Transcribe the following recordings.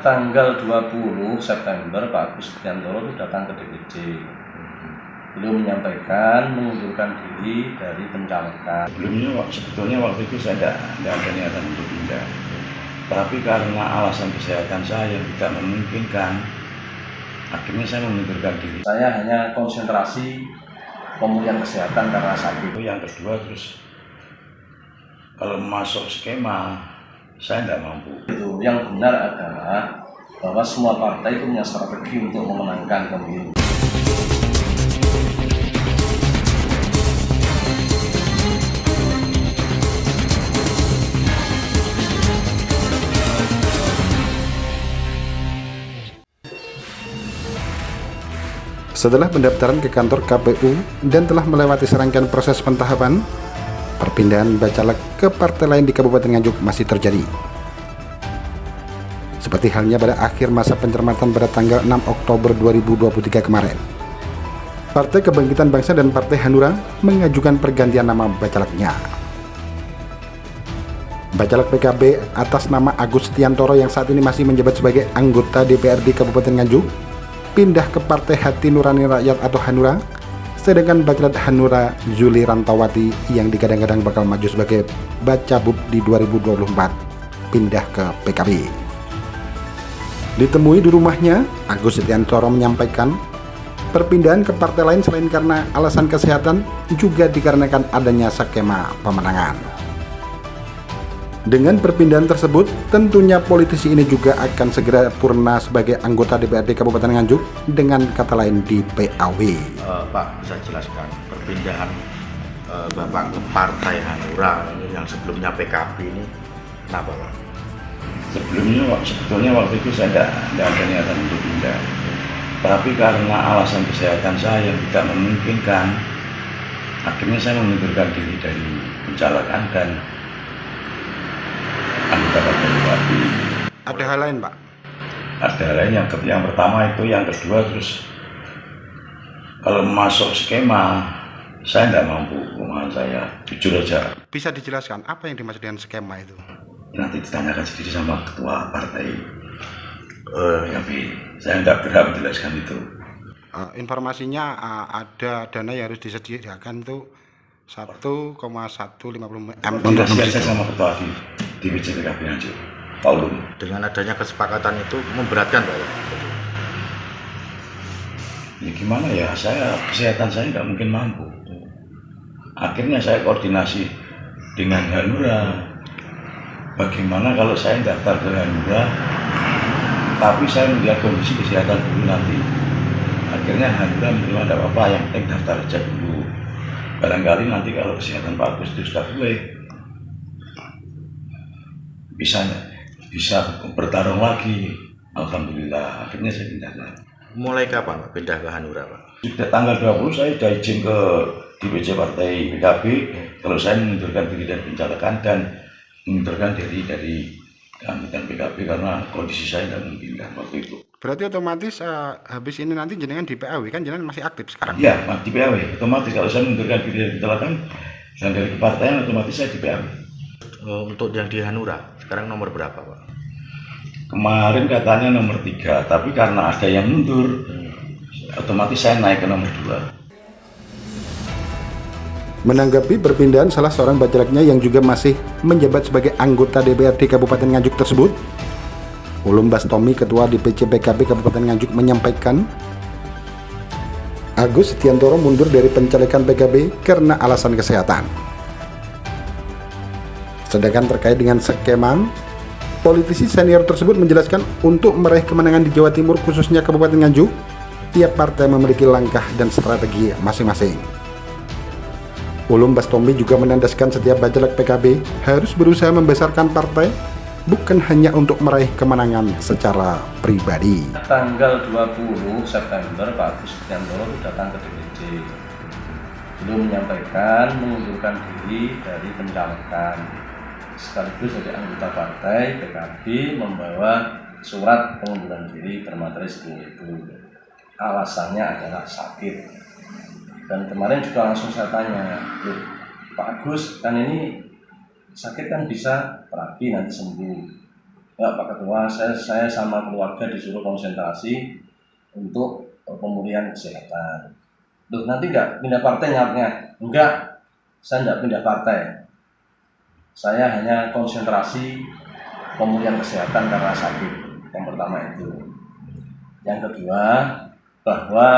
tanggal 20 September Pak Agus Setiantoro itu datang ke DPC. Beliau menyampaikan mengundurkan diri dari pencalekan. Sebetulnya waktu itu saya tidak ada niatan untuk pindah. Tapi karena alasan kesehatan saya yang tidak memungkinkan, akhirnya saya mengundurkan diri. Saya hanya konsentrasi pemulihan kesehatan karena sakit. Yang kedua, terus kalau masuk skema, saya tidak mampu. Itu yang benar adalah bahwa semua partai itu punya strategi untuk memenangkan pemilu. Setelah pendaftaran ke kantor KPU dan telah melewati serangkaian proses pentahapan, perpindahan bacalek ke partai lain di Kabupaten Nganjuk masih terjadi. Seperti halnya pada akhir masa pencermatan pada tanggal 6 Oktober 2023 kemarin. Partai Kebangkitan Bangsa dan Partai Hanura mengajukan pergantian nama bacaleknya. Bacalek PKB atas nama Agus Setiantoro yang saat ini masih menjabat sebagai anggota DPRD Kabupaten Nganjuk pindah ke Partai Hati Nurani Rakyat atau Hanura, sedangkan bacalek Hanura Zuli Rantawati yang digadang-gadang bakal maju sebagai Bacabub di 2024 pindah ke PKB. Ditemui di rumahnya, Agus Setiantoro menyampaikan perpindahan ke partai lain selain karena alasan kesehatan juga dikarenakan adanya skema pemenangan. Dengan perpindahan tersebut, tentunya politisi ini juga akan segera purna sebagai anggota DPRD Kabupaten Nganjuk, dengan kata lain di PAW. Pak, bisa jelaskan perpindahan Bapak ke Partai Hanura yang sebelumnya PKB ini kenapa, Pak? Sebetulnya waktu itu saya tidak ada niatan untuk pindah. Tapi karena alasan kesehatan saya yang tidak memungkinkan, akhirnya saya mengundurkan diri dari pencalekan dan anggota partai PKB. Ada hal lain, Pak? Ada hal lain, yang pertama itu, yang kedua terus kalau masuk skema saya tidak mampu, kemauan saya jujur aja. Bisa dijelaskan apa yang dimaksud dengan skema itu? Nanti ditanyakan sendiri sama ketua partai PKB. Saya tidak berhak menjelaskan itu. Informasinya ada dana yang harus disediakan itu 1,150 M. Koordinasi saya sama ketua di DPC PKB Nganjuk, Pak Ulum. Dengan adanya kesepakatan itu memberatkan, Pak? Ya gimana ya, kesehatan saya tidak mungkin mampu. Akhirnya saya koordinasi dengan Hanura. Bagaimana kalau saya daftar ke Hanura, tapi saya melihat kondisi kesehatan dulu nanti. Akhirnya Hanura menerima tidak apa-apa, yang penting daftar aja dulu. Barangkali nanti kalau kesehatan Pak Agus itu sudah pulih, bisa bertarung lagi. Alhamdulillah, akhirnya saya pindah lagi. Mulai kapan Pak pindah ke Hanura, Pak? Sudah tanggal 20 saya sudah izin ke DPC Partai PKB kalau saya mengundurkan diri dari pencalekan dan mengundurkan diri dari keanggotaan PKB karena kondisi saya tidak memungkinkan waktu itu. Berarti otomatis habis ini nanti jenengan di PAW, kan jenengan masih aktif sekarang? Iya, di PAW. Otomatis kalau saya mengundurkan diri dari pencalekan dan dari kepartaian, otomatis saya di PAW. Untuk yang di Hanura sekarang nomor berapa, Pak? Kemarin katanya nomor 3, tapi karena ada yang mundur, otomatis saya naik ke nomor 2. Menanggapi perpindahan salah seorang bacaleknya yang juga masih menjabat sebagai anggota DPRD Kabupaten Nganjuk tersebut, Ulum Bastomi, Ketua DPC PKB Kabupaten Nganjuk, menyampaikan Agus Setiantoro mundur dari pencalekan PKB karena alasan kesehatan. Sedangkan terkait dengan skema, politisi senior tersebut menjelaskan untuk meraih kemenangan di Jawa Timur, khususnya Kabupaten Nganjuk, tiap partai memiliki langkah dan strategi masing-masing. Ulum Bastomi juga menandaskan setiap bacalek PKB harus berusaha membesarkan partai, bukan hanya untuk meraih kemenangan secara pribadi. Tanggal 20 September Pak Agus Setiantoro datang ke DPC. Beliau menyampaikan mengundurkan diri dari pencalekan, sekaligus sebagai anggota partai PKB membawa surat pengunduran diri bermaterai 10 itu. Alasannya adalah sakit. Dan kemarin juga langsung saya tanya, Pak Agus, kan ini sakit kan bisa terapi nanti sembuh. Enggak Pak Ketua, saya sama keluarga disuruh konsentrasi untuk pemulihan kesehatan. Loh, nanti enggak pindah partai nyatanya? Enggak, saya enggak pindah partai. Saya hanya konsentrasi pemulihan kesehatan karena sakit. Yang pertama itu. Yang kedua, bahwa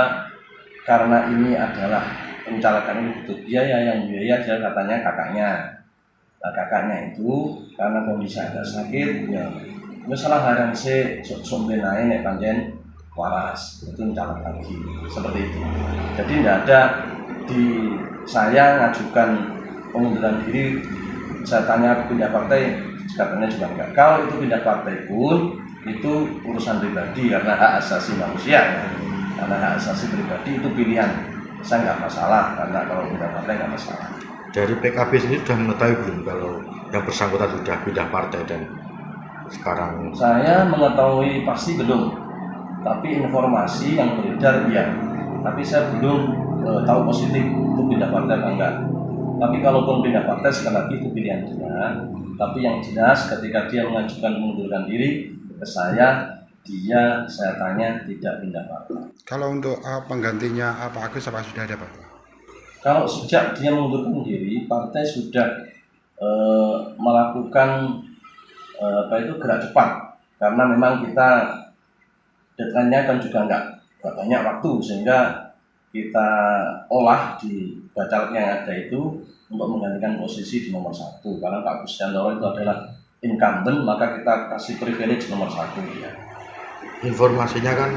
karena ini adalah pencalekan ini butuh biaya, yang biaya dia katanya kakaknya. Nah, kakaknya itu karena kondisi agak sakit, ya salah harang se sombe naik nek panjen waras, itu mencalek lagi seperti itu. Jadi tidak ada di saya ngajukan pengunduran diri, saya tanya pindah partai, katanya juga enggak. Kalau itu pindah partai pun itu urusan pribadi karena hak asasi manusia ya. Karena hak asasi pribadi itu pilihan. Saya nggak masalah karena kalau pindah partai nggak masalah. Dari PKB sendiri sudah mengetahui belum kalau yang bersangkutan sudah pindah partai dan sekarang? Saya mengetahui pasti belum, tapi informasi yang beredar iya. Tapi saya belum tahu positif itu pindah partai atau enggak. Tapi kalaupun pindah partai sekali lagi itu pilihan dia. Tapi yang jelas ketika dia mengajukan mengundurkan diri ke saya tanya tidak pindah partai. Kalau untuk penggantinya Pak Agus apa sudah ada Pak? Kalau sejak dia mengundurkan diri, partai sudah melakukan gerak cepat, karena memang kita deadline-nya kan juga nggak banyak waktu, sehingga kita olah di bacalek yang ada itu untuk menggantikan posisi di nomor 1. Karena Pak Agus Yandoro itu adalah incumbent, maka kita kasih privilege nomor 1 ya. Informasinya kan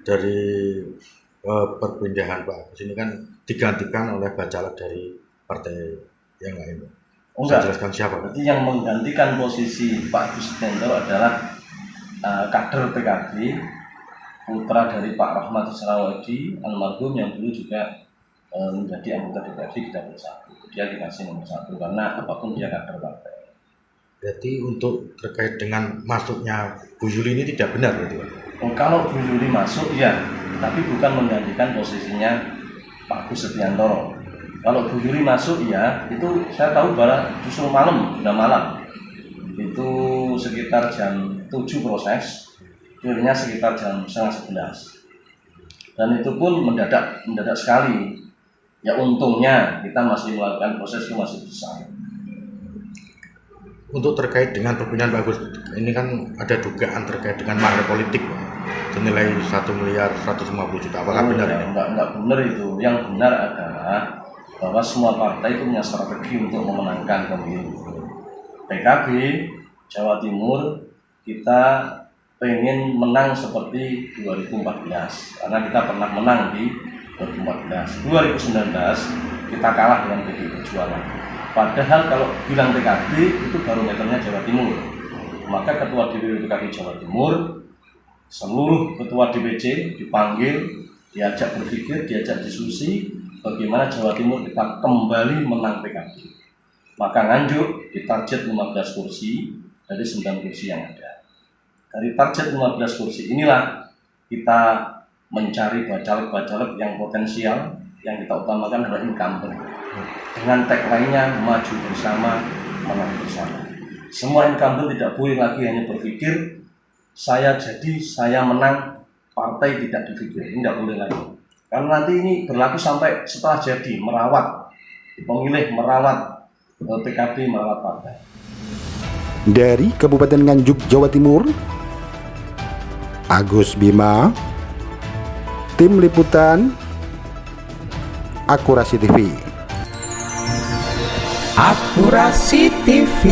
dari perpindahan Pak Agus ini kan digantikan oleh bacalek dari partai yang lain. Enggak. Saya jelaskan siapa? Berarti yang menggantikan posisi Pak Agus Yandoro adalah kader PKB, putra dari Pak Rahmat Israwadi almarhum yang dulu juga menjadi anggota DPRD di Dapil 1. Dia dikasih nomor 1 karena apapun dia kader partai. Berarti untuk terkait dengan masuknya Bu Yuli ini tidak benar berarti Pak? Kalau Bu Yuli masuk ya, tapi bukan menggantikan posisinya Pak Agus Setiantoro. Kalau Bu Yuli masuk ya, itu saya tahu bahwa justru sudah malam. Itu sekitar jam 7 proses, akhirnya sekitar jam 10:30. Dan itu pun mendadak sekali. Ya untungnya kita masih melakukan proses itu masih bisa. Untuk terkait dengan perpindahan Pak Agus, ini kan ada dugaan terkait dengan mahar politik Pak, senilai 1.150.000.000. Apakah benar ini? Enggak benar itu. Yang benar adalah bahwa semua partai itu punya strategi untuk memenangkan pemilu. PKB Jawa Timur kita pengen menang seperti 2014 karena kita pernah menang di 2014. 2019 kita kalah dengan PDI Perjuangan. Padahal kalau bilang PKB itu barometernya Jawa Timur. Maka ketua DPW PKB Jawa Timur, seluruh ketua DPC dipanggil, diajak berpikir, diajak diskusi bagaimana Jawa Timur kita kembali menang PKB. Maka Nganjuk ditarget 15 kursi dari 9 kursi yang ada. Dari target 15 kursi inilah kita mencari bacalek-bacalek yang potensial, yang kita utamakan adalah incumbent. Dengan tagline-nya maju bersama, menang bersama. Semua incumbent tidak boleh lagi hanya berpikir saya menang, partai tidak dipikir. Ini tidak boleh lagi. Karena nanti ini berlaku sampai setelah jadi, merawat pemilih, merawat PKB, merawat partai. Dari Kabupaten Nganjuk, Jawa Timur, Agus Bima, Tim Liputan Akurasi TV. Akurasi TV.